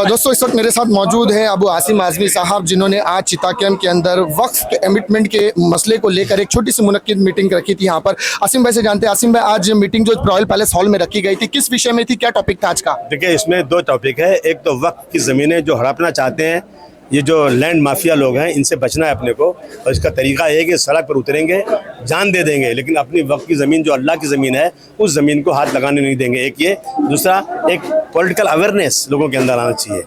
दोस्तों इस वक्त मेरे साथ मौजूद है अबू आसिम आजमी साहब, जिन्होंने आज चिता कैंप के अंदर वक्फ के कमिटमेंट के मसले को लेकर एक छोटी सी मुनक्किद मीटिंग रखी थी। यहाँ पर आसिम भाई से जानते हैं। आसिम भाई, आज मीटिंग जो रॉयल पैलेस हॉल में रखी गई थी, किस विषय में थी, क्या टॉपिक था आज का? देखिए, इसमें दो टॉपिक है। एक तो वक्फ की ज़मीनें जो हड़पना चाहते हैं, ये जो लैंड माफिया लोग हैं, इनसे बचना है अपने को। और इसका तरीका है कि सड़क पर उतरेंगे, जान दे देंगे, लेकिन अपनी वक्फ की ज़मीन जो अल्लाह की ज़मीन है, उस ज़मीन को हाथ लगाने नहीं देंगे। एक ये, दूसरा एक पॉलिटिकल अवेयरनेस लोगों के अंदर आना चाहिए।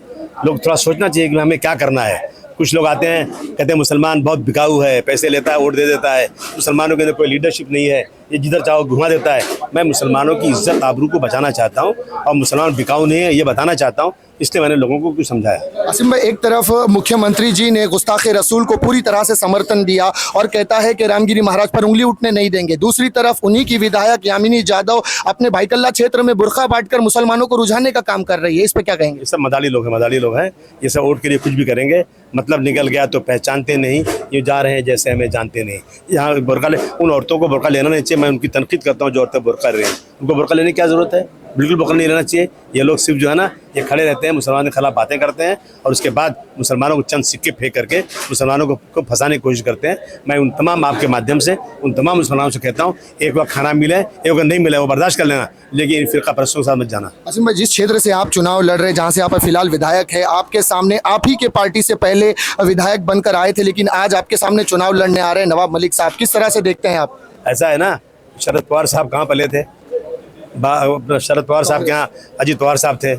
लोग थोड़ा सोचना चाहिए कि हमें क्या करना है। कुछ लोग आते हैं, कहते हैं मुसलमान बहुत बिकाऊ है, पैसे लेता है, वोट दे देता है, मुसलमानों के अंदर कोई लीडरशिप नहीं है, ये जिधर चाहो घुमा देता है। मैं मुसलमानों की इज्जत आबरू को बचाना चाहता हूँ और मुसलमान बिकाऊ नहीं है, ये बताना चाहता हूँ। इसलिए मैंने लोगों को कुछ समझाया। आसिम भाई, एक तरफ मुख्यमंत्री जी ने गुस्ताखे रसूल को पूरी तरह से समर्थन दिया और कहता है कि रामगिरी महाराज पर उंगली उठने नहीं देंगे। दूसरी तरफ उन्हीं की विधायक यामिनी जादव अपने भाईकल्ला क्षेत्र में बुर्का बांटकर मुसलमानों को रुझाने का काम कर रही है। इस पर क्या कहेंगे? ये सब मदाली लोग हैं। ये सब वोट के लिए कुछ भी करेंगे। मतलब निकल गया तो पहचानते नहीं, ये जा रहे हैं जैसे हमें जानते नहीं। यहाँ बुर्का उन औरतों को बुर्का लेना नहीं चाहिए। मैं उनकी तनकीद करता हूँ जो औरतें बुर्का ले रही हैं, उनको बुर्का लेने की क्या ज़रूरत है? बिल्कुल बुर्का नहीं लेना चाहिए। ये लोग सिर्फ जो है ना, ये खड़े रहते हैं, मुसलमानों के खिलाफ बातें करते हैं और उसके बाद मुसलमानों को चंद सिक्के फेंक करके मुसलमानों को फंसाने की कोशिश करते हैं। मैं उन तमाम आपके माध्यम से उन तमाम मुसलमानों से कहता हूँ, एक वक्त खाना मिले, एक वक्त नहीं मिले, वो बर्दाश्त कर लेना, लेकिन इन फिरका परस्तों के साथ मत जाना। आसिम भाई, जिस क्षेत्र से आप चुनाव लड़ रहे हैं, जहाँ से आप फिलहाल विधायक है, आपके सामने आप ही के पार्टी से पहले विधायक बनकर आए थे, लेकिन आज आपके सामने चुनाव लड़ने आ रहे हैं नवाब मलिक साहब, किस तरह से देखते हैं आप? ऐसा है ना, शरद पवार साहब कहाँ पले थे? शरद पवार साहब के यहाँ अजीत पवार साहब थे।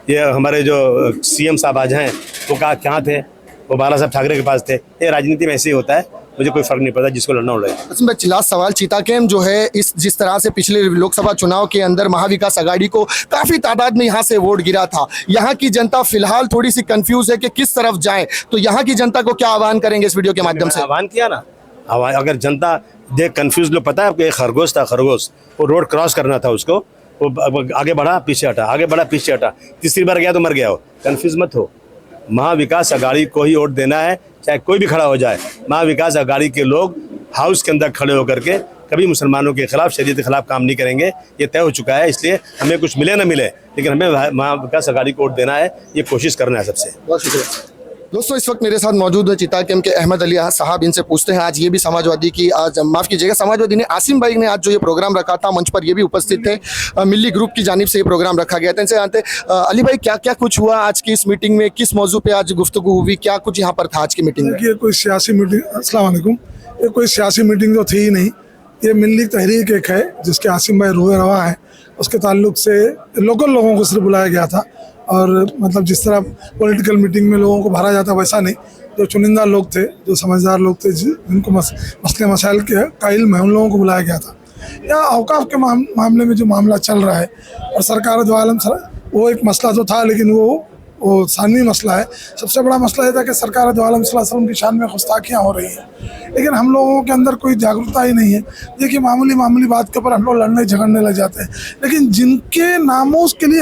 ये हमारे जो सीएम साहब आज हैं, वो कहाँ थे? वो बाला साहब ठाकरे के पास थे। ये राजनीति में ऐसे ही होता है, मुझे कोई फर्क नहीं पड़ता जिसको लड़ना हो रहा है। लास्ट सवाल, चिता कैंप जो है, इस जिस तरह से पिछले लोकसभा चुनाव के अंदर महाविकास आघाड़ी को काफी तादाद में यहाँ से वोट गिरा था, यहाँ की जनता फिलहाल थोड़ी सी कंफ्यूज है कि किस तरफ जाए, तो यहाँ की जनता को क्या आह्वान करेंगे इस वीडियो के माध्यम से? आह्वान किया ना, अगर जनता देख कंफ्यूज लोग, पता है आपको, एक खरगोश था, खरगोश, वो रोड क्रॉस करना था उसको, वो आगे बढ़ा पीछे हटा, आगे बढ़ा पीछे हटा, तीसरी बार गया तो मर गया हो। कंफ्यूज मत हो, महाविकास आघाड़ी को ही वोट देना है, चाहे कोई भी खड़ा हो जाए। महाविकास आघाड़ी के लोग हाउस के अंदर खड़े होकर के कभी मुसलमानों के खिलाफ, शरीयत के खिलाफ काम नहीं करेंगे, ये तय हो चुका है। इसलिए हमें कुछ मिले ना मिले, लेकिन हमें महाविकास आघाड़ी को वोट देना है, ये कोशिश करना है सबसे। बहुत शुक्रिया। दोस्तों इस वक्त मेरे साथ मौजूद है चिता कैंप के अहमद अली साहब, इनसे पूछते हैं आज ये भी समाजवादी की, आज माफ़ कीजिएगा, समाजवादी ने आसिम भाई ने आज जो ये प्रोग्राम रखा था, मंच पर ये भी उपस्थित थे, मिली ग्रुप की जानिब से ये प्रोग्राम रखा गया था। इनसे जानते अली भाई, क्या क्या कुछ हुआ आज की इस मीटिंग में, किस मौजू पे आज गुफ्तगू हुई, क्या कुछ यहाँ पर था आज की मीटिंग में? ये कोई सियासी मीटिंग, अस्सलाम वालेकुम, ये कोई सियासी मीटिंग तो थी ही नहीं। ये मिली तहरीक एक है जिसके आसिम भाई रूह रवा है, उसके ताल्लुक से लोकल लोगों को सिर्फ बुलाया गया था। और मतलब जिस तरह पॉलिटिकल मीटिंग में लोगों को भरा जाता वैसा नहीं, जो चुनिंदा लोग थे, जो समझदार लोग थे, जिनको मसले मसाइल के का इल्म है, उन लोगों को बुलाया गया था। या औकाफ के मामले में जो मामला चल रहा है और सरकार दो आलम, वो एक मसला तो था, लेकिन वो सानवी मसला है। सबसे बड़ा मसला ये था कि सरकार दो आलम सल्लल्लाहु अलैहि वसल्लम की शान में गुस्ताखियाँ हो रही हैं, लेकिन हम लोगों के अंदर कोई जागरूकता ही नहीं है। देखिए, मामूली बात के ऊपर हम लोग लड़ने झगड़ने लग जाते हैं, लेकिन जिनके नामोस के लिए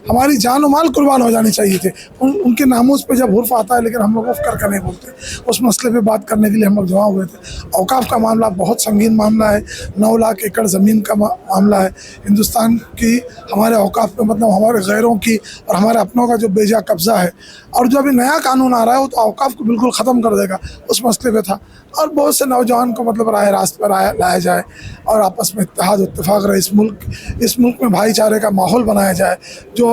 हमारी जान और माल कुर्बान हो जानी चाहिए थे, उनके नामोस पे जब हुर्फ आता है, लेकिन हम लोग उफ कर नहीं बोलते। उस मसले पे बात करने के लिए हम लोग जमा हुए थे। औकाफ का मामला बहुत संगीन मामला है, 9 लाख एकड़ ज़मीन का मामला है। हिंदुस्तान की हमारे औकाफ पे, मतलब हमारे गैरों की और हमारे अपनों का जो बेजा कब्ज़ा है, और जो अभी नया कानून आ रहा है वो तो औकाफ को बिल्कुल ख़त्म कर देगा, उस मसले पे था। और बहुत से नौजवान को मतलब राह रास्ते पर लाया जाए और आपस में इत्तेहाद इत्तेफाक रहे, इस मुल्क में भाईचारे का माहौल बनाया जाए। जो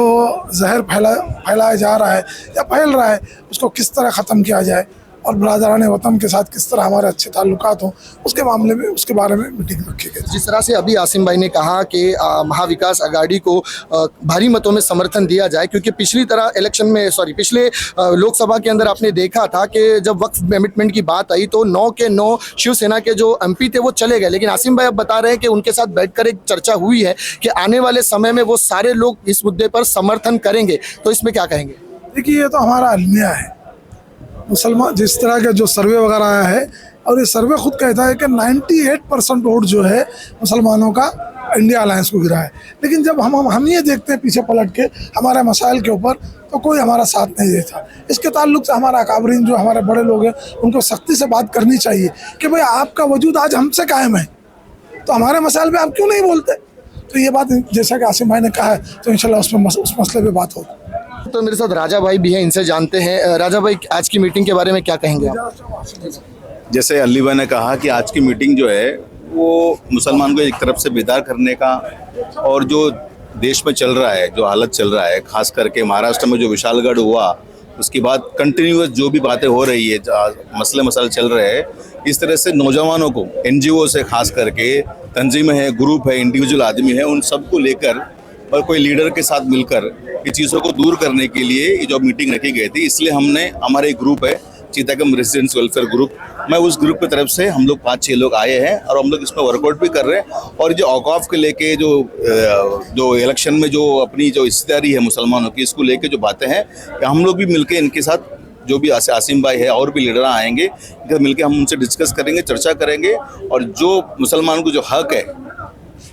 जहर फैलाया जा रहा है या फैल रहा है, उसको किस तरह ख़त्म किया जाए और बरादरान वतन के साथ किस तरह हमारे अच्छे ताल्लुकात हों, उसके मामले में, उसके बारे में मीटिंग रखी गई। जिस तरह से अभी आसिम भाई ने कहा कि महाविकास आघाड़ी को भारी मतों में समर्थन दिया जाए, क्योंकि पिछले लोकसभा के अंदर आपने देखा था कि जब वक्फ कमिटमेंट की बात आई तो 9 के 9 शिवसेना के जो MP थे वो चले गए, लेकिन आसिम भाई अब बता रहे हैं कि उनके साथ बैठकर एक चर्चा हुई है कि आने वाले समय में वो सारे लोग इस मुद्दे पर समर्थन करेंगे, तो इसमें क्या कहेंगे? देखिए, ये तो हमारा अलमिया है। मुसलमान जिस तरह का जो सर्वे वगैरह आया है, और ये सर्वे खुद कहता है कि 98% वोट जो है मुसलमानों का इंडिया अलायंस को गिरा है। लेकिन जब हम ये देखते हैं पीछे पलट के हमारे मसाइल के ऊपर, तो कोई हमारा साथ नहीं देता। इसके ताल्लुक से हमारा अकाबरीन, जो हमारे बड़े लोग हैं, उनको सख्ती से बात करनी चाहिए कि भाई आपका वजूद आज हमसे कायम है, तो हमारे मसाइल पे आप क्यों नहीं बोलते? तो ये बात जैसा कि आसिम भाई ने कहा है, तो इंशाल्लाह उस मसले पे बात होगी। तो मेरे साथ राजा भाई भी हैं, इनसे जानते हैं। राजा भाई, आज की मीटिंग के बारे में क्या कहेंगे आप? जैसे अली भाई ने कहा कि आज की मीटिंग जो है वो मुसलमान को एक तरफ से बेदार करने का, और जो देश में चल रहा है, जो हालत चल रहा है, खास करके महाराष्ट्र में जो विशालगढ़ हुआ, उसके बाद कंटिन्यूअस जो भी बातें हो रही है, मसले चल रहे हैं, इस तरह से नौजवानों को एनजीओ से खास करके तंजीमें हैं, ग्रुप है, इंडिविजुअल आदमी है, उन सबको लेकर और कोई लीडर के साथ मिलकर ये चीज़ों को दूर करने के लिए ये जो मीटिंग रखी गई थी। इसलिए हमने, हमारा एक ग्रुप है चितागम रेसिडेंट्स वेलफेयर ग्रुप, मैं उस ग्रुप की तरफ से हम लोग 5-6 लोग आए हैं और हम लोग इसमें वर्कआउट भी कर रहे हैं। और जो औकाफ के लेके जो इलेक्शन में जो अपनी जो हिस्सेदारी है मुसलमानों की, इसको लेके जो बातें हैं, हम लोग भी मिलके इनके साथ, जो भी आसिम भाई है और भी लीडर आएंगे, इधर मिलके हम उनसे डिस्कस करेंगे, चर्चा करेंगे, और जो मुसलमान को जो हक है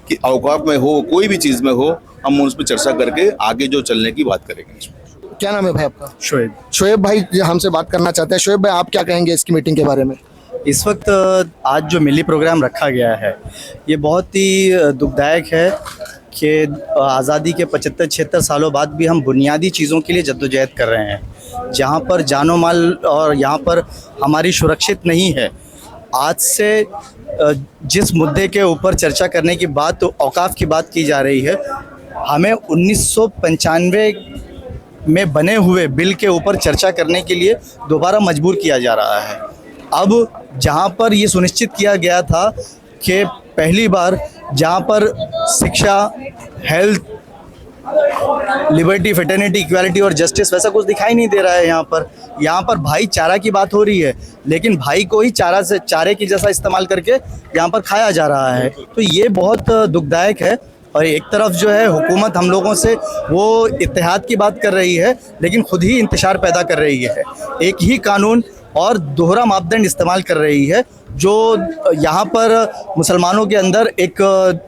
कि औकाफ में हो, कोई भी चीज़ में हो, हम उस पर चर्चा करके आगे जो चलने की बात करेंगे। क्या नाम है भाई आपका? शोएब। शोएब भाई हमसे बात करना चाहते हैं। शोएब भाई, आप क्या कहेंगे इसकी मीटिंग के बारे में? इस वक्त आज जो मिली प्रोग्राम रखा गया है, ये बहुत ही दुखदायक है कि आज़ादी के 75-76 सालों बाद भी हम बुनियादी चीज़ों के लिए जद्दोजहद कर रहे हैं, जहाँ पर जानो माल और यहाँ पर हमारी सुरक्षित नहीं है। आज से जिस मुद्दे के ऊपर चर्चा करने की बात, तो औकाफ की बात की जा रही है, हमें 1995 में बने हुए बिल के ऊपर चर्चा करने के लिए दोबारा मजबूर किया जा रहा है। अब जहाँ पर ये सुनिश्चित किया गया था कि पहली बार जहाँ पर शिक्षा, हेल्थ, लिबर्टी, फ्रेटर्निटी, इक्वालिटी और जस्टिस, वैसा कुछ दिखाई नहीं दे रहा है। यहाँ पर भाईचारा की बात हो रही है, लेकिन भाई को ही चारे की जैसा इस्तेमाल करके यहाँ पर खाया जा रहा है। तो ये बहुत दुखदायक है। और एक तरफ जो है हुकूमत हम लोगों से वो इत्तेहाद की बात कर रही है, लेकिन खुद ही इंतशार पैदा कर रही है। एक ही कानून और दोहरा मापदंड इस्तेमाल कर रही है, जो यहाँ पर मुसलमानों के अंदर एक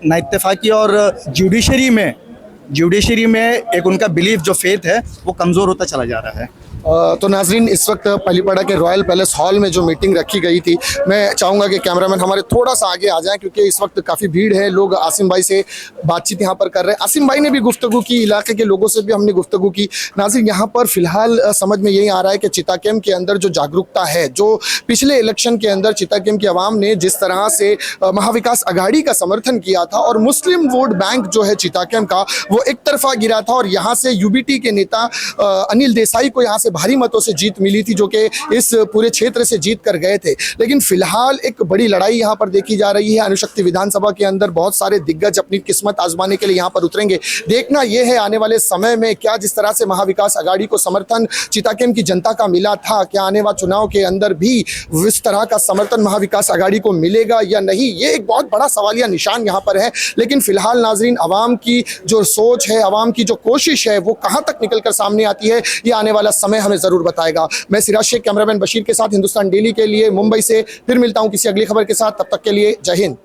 नाइत्तेफाकी और जुडिशरी में एक उनका बिलीफ, जो फेथ है, वो कमज़ोर होता चला जा रहा है। तो नाजरीन, इस वक्त पलीपाड़ा के रॉयल पैलेस हॉल में जो मीटिंग रखी गई थी, मैं चाहूँगा कि कैमरामैन हमारे थोड़ा सा आगे आ जाएं, क्योंकि इस वक्त काफ़ी भीड़ है। लोग आसिम भाई से बातचीत यहाँ पर कर रहे हैं। आसिम भाई ने भी गुफ्तगू की, इलाके के लोगों से भी हमने गुफ्तगू की। नाज़रीन, यहाँ पर फिलहाल समझ में यही आ रहा है कि चिताकेम के अंदर जो जागरूकता है, जो पिछले इलेक्शन के अंदर चिताकेम की आवाम ने जिस तरह से महाविकास अघाड़ी का समर्थन किया था और मुस्लिम वोट बैंक जो है चिताकेम का, वो एक तरफा गिरा था, और यहाँ से यूबीटी के नेता अनिल देसाई को यहाँ से भारी मतों से जीत मिली थी, जो कि इस पूरे क्षेत्र से जीत कर गए थे। लेकिन फिलहाल एक बड़ी लड़ाई यहाँ पर देखी जा रही है। अणुशक्ति विधानसभा के अंदर बहुत सारे दिग्गज अपनी किस्मत आजमाने के लिए यहाँ पर उतरेंगे। देखना यह है आने वाले समय में क्या, जिस तरह से महाविकास अघाड़ी को समर्थन चिताकेम की जनता का मिला था, क्या आने वाले चुनाव के अंदर भी इस तरह का समर्थन महाविकास अघाड़ी को मिलेगा या नहीं, ये एक बहुत बड़ा सवालिया निशान यहाँ पर है। लेकिन फिलहाल नाजरीन, आवाम की जो सोच है, आवाम की जो कोशिश है, वो कहाँ तक निकल कर सामने आती है, ये आने वाला समय हमें जरूर बताएगा। मैं सिराज शेख, कैमरामैन बशीर के साथ हिंदुस्तान डेली के लिए मुंबई से फिर मिलता हूं किसी अगली खबर के साथ। तब तक के लिए जय हिंद।